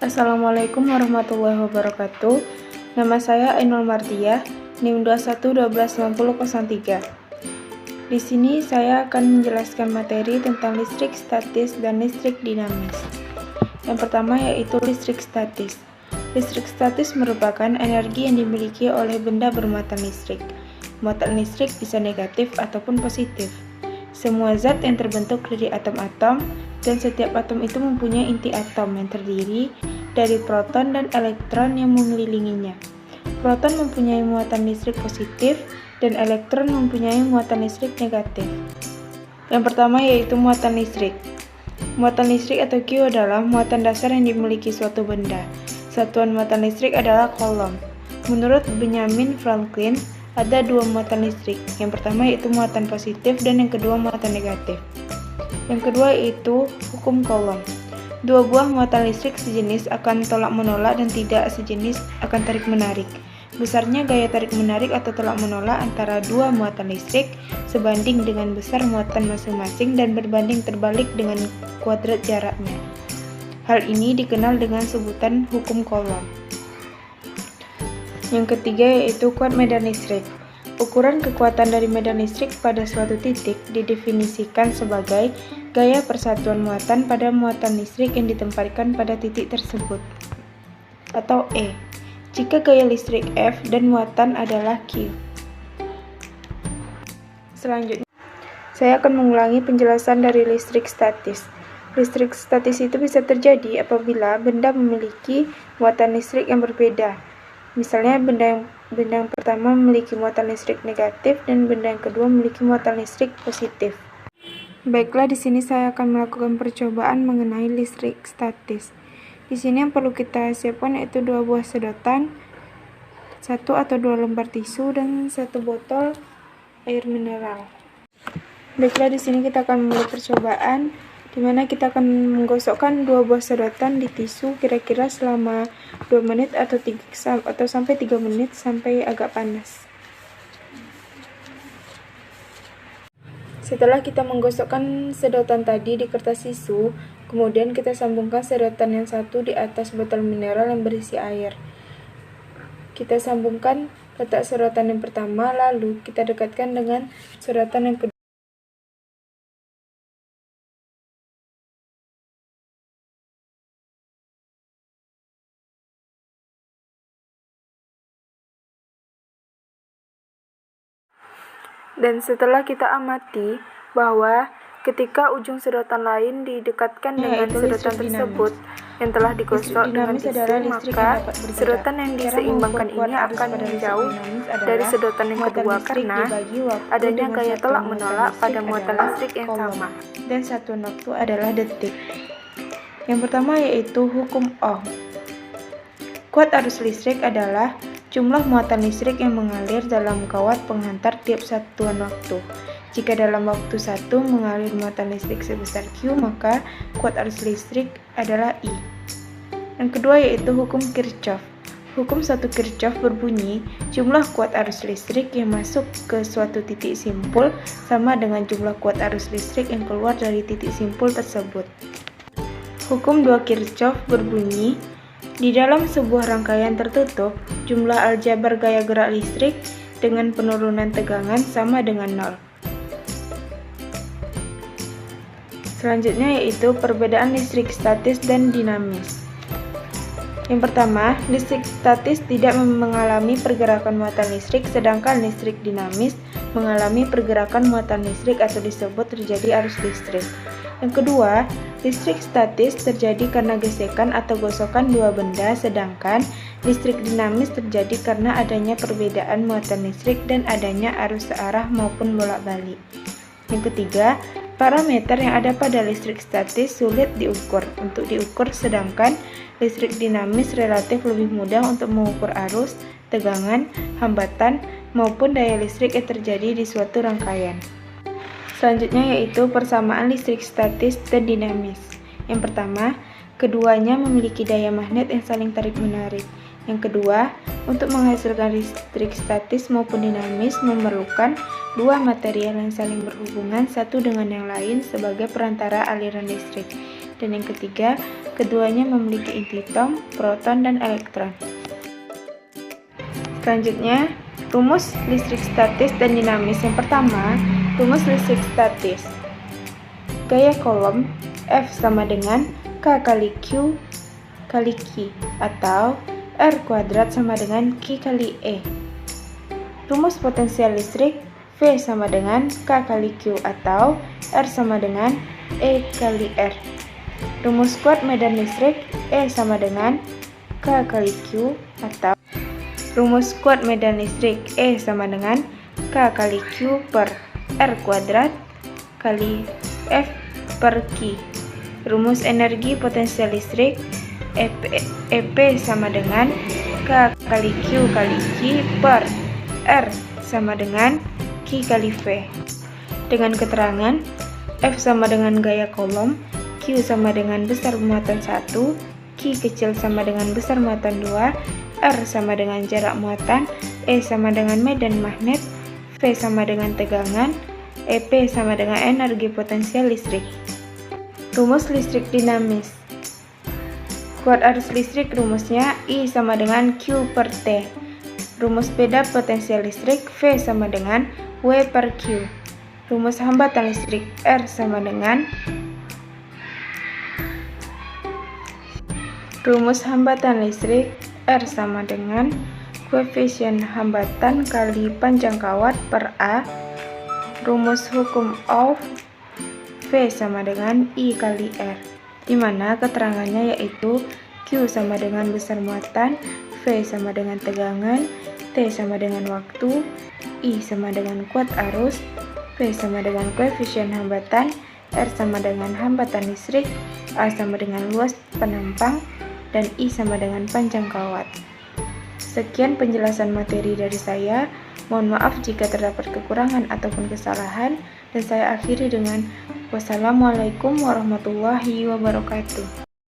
Assalamualaikum warahmatullahi wabarakatuh. Nama saya Ainul Mardiah, NIM 21129003. Di sini saya akan menjelaskan materi tentang listrik statis dan listrik dinamis. Yang pertama yaitu listrik statis. Listrik statis merupakan energi yang dimiliki oleh benda bermuatan listrik. Muatan listrik bisa negatif ataupun positif. Semua zat yang terbentuk dari atom-atom, dan setiap atom itu mempunyai inti atom yang terdiri dari proton dan elektron yang mengelilinginya. Proton mempunyai muatan listrik positif dan elektron mempunyai muatan listrik negatif. Yang pertama yaitu muatan listrik. Muatan listrik atau Q adalah muatan dasar yang dimiliki suatu benda. Satuan muatan listrik adalah Coulomb. Menurut Benjamin Franklin, ada dua muatan listrik. Yang pertama yaitu muatan positif dan yang kedua muatan negatif. Yang kedua yaitu hukum Coulomb. Dua buah muatan listrik sejenis akan tolak-menolak dan tidak sejenis akan tarik-menarik. Besarnya gaya tarik-menarik atau tolak-menolak antara dua muatan listrik sebanding dengan besar muatan masing-masing dan berbanding terbalik dengan kuadrat jaraknya. Hal ini dikenal dengan sebutan hukum Coulomb. Yang ketiga yaitu kuat medan listrik. Ukuran kekuatan dari medan listrik pada suatu titik didefinisikan sebagai gaya persatuan muatan pada muatan listrik yang ditempatkan pada titik tersebut, atau E, jika gaya listrik F dan muatan adalah Q. Selanjutnya, saya akan mengulangi penjelasan dari listrik statis. Listrik statis itu bisa terjadi apabila benda memiliki muatan listrik yang berbeda. Misalnya benda yang pertama memiliki muatan listrik negatif dan benda yang kedua memiliki muatan listrik positif. Baiklah, di sini saya akan melakukan percobaan mengenai listrik statis. Di sini yang perlu kita siapkan yaitu dua buah sedotan, satu atau dua lembar tisu dan satu botol air mineral. Baiklah, di sini kita akan memulai percobaan di mana kita akan menggosokkan dua buah sedotan di tisu kira-kira selama 2 menit atau sampai 3 menit sampai agak panas. Setelah kita menggosokkan sedotan tadi di kertas tisu, kemudian kita sambungkan sedotan yang satu di atas botol mineral yang berisi air. Kita sambungkan letak sedotan yang pertama, lalu kita dekatkan dengan sedotan yang kedua. Dan setelah kita amati bahwa ketika ujung sedotan lain didekatkan dengan sedotan tersebut yang telah digosok dengan tisu, maka sedotan yang diseimbangkan ini akan menjauh dari sedotan yang kedua karena adanya gaya tolak-menolak pada muatan listrik yang sama. Dan satuan waktu adalah detik. Yang pertama yaitu hukum Ohm. Kuat arus listrik adalah jumlah muatan listrik yang mengalir dalam kawat penghantar tiap satuan waktu. Jika dalam waktu 1 mengalir muatan listrik sebesar Q, maka kuat arus listrik adalah I. Yang kedua yaitu hukum Kirchhoff. Hukum satu Kirchhoff berbunyi, jumlah kuat arus listrik yang masuk ke suatu titik simpul sama dengan jumlah kuat arus listrik yang keluar dari titik simpul tersebut. Hukum 2 Kirchhoff berbunyi, di dalam sebuah rangkaian tertutup, jumlah aljabar gaya gerak listrik dengan penurunan tegangan sama dengan 0. Selanjutnya yaitu perbedaan listrik statis dan dinamis. Yang pertama, listrik statis tidak mengalami pergerakan muatan listrik, sedangkan listrik dinamis mengalami pergerakan muatan listrik atau disebut terjadi arus listrik. Yang kedua, listrik statis terjadi karena gesekan atau gosokan dua benda, sedangkan listrik dinamis terjadi karena adanya perbedaan muatan listrik dan adanya arus searah maupun bolak-balik. Yang ketiga, parameter yang ada pada listrik statis sulit diukur untuk diukur, sedangkan listrik dinamis relatif lebih mudah untuk mengukur arus, tegangan, hambatan, maupun daya listrik yang terjadi di suatu rangkaian. Selanjutnya yaitu persamaan listrik statis dan dinamis. Yang pertama, keduanya memiliki daya magnet yang saling tarik-menarik. Yang kedua, untuk menghasilkan listrik statis maupun dinamis memerlukan dua material yang saling berhubungan satu dengan yang lain sebagai perantara aliran listrik. Dan yang ketiga, Keduanya memiliki inti atom, proton, dan elektron. Selanjutnya, rumus listrik statis dan dinamis. Yang pertama, rumus listrik statis. Gaya kolom F sama dengan K kali Q kali Q, atau R kuadrat sama dengan Q kali E. Rumus potensial listrik V sama dengan K kali Q, atau R sama dengan E kali R. Rumus kuat medan listrik E sama dengan K kali Q, atau rumus kuat medan listrik E sama dengan K kali Q per R kuadrat kali F per Q. Rumus energi potensial listrik EP sama dengan K kali Q kali Q per R sama dengan Q kali V. Dengan keterangan F sama dengan gaya kolom, Q sama dengan besar muatan 1, Q kecil sama dengan besar muatan 2, R sama dengan jarak muatan, E sama dengan medan magnet, V sama dengan tegangan, EP sama dengan energi potensial listrik. Rumus listrik dinamis. Kuat arus listrik rumusnya I sama dengan Q per T. Rumus beda potensial listrik V sama dengan W per Q. Rumus hambatan listrik R sama dengan koefisien hambatan kali panjang kawat per A. Rumus hukum Ohm V sama dengan I kali R, di mana keterangannya yaitu Q sama dengan besar muatan, V sama dengan tegangan, T sama dengan waktu, I sama dengan kuat arus, V sama dengan koefisien hambatan, R sama dengan hambatan listrik, A sama dengan luas penampang, dan I sama dengan panjang kawat. Sekian penjelasan materi dari saya. Mohon maaf jika terdapat kekurangan ataupun kesalahan, dan saya akhiri dengan wassalamualaikum warahmatullahi wabarakatuh.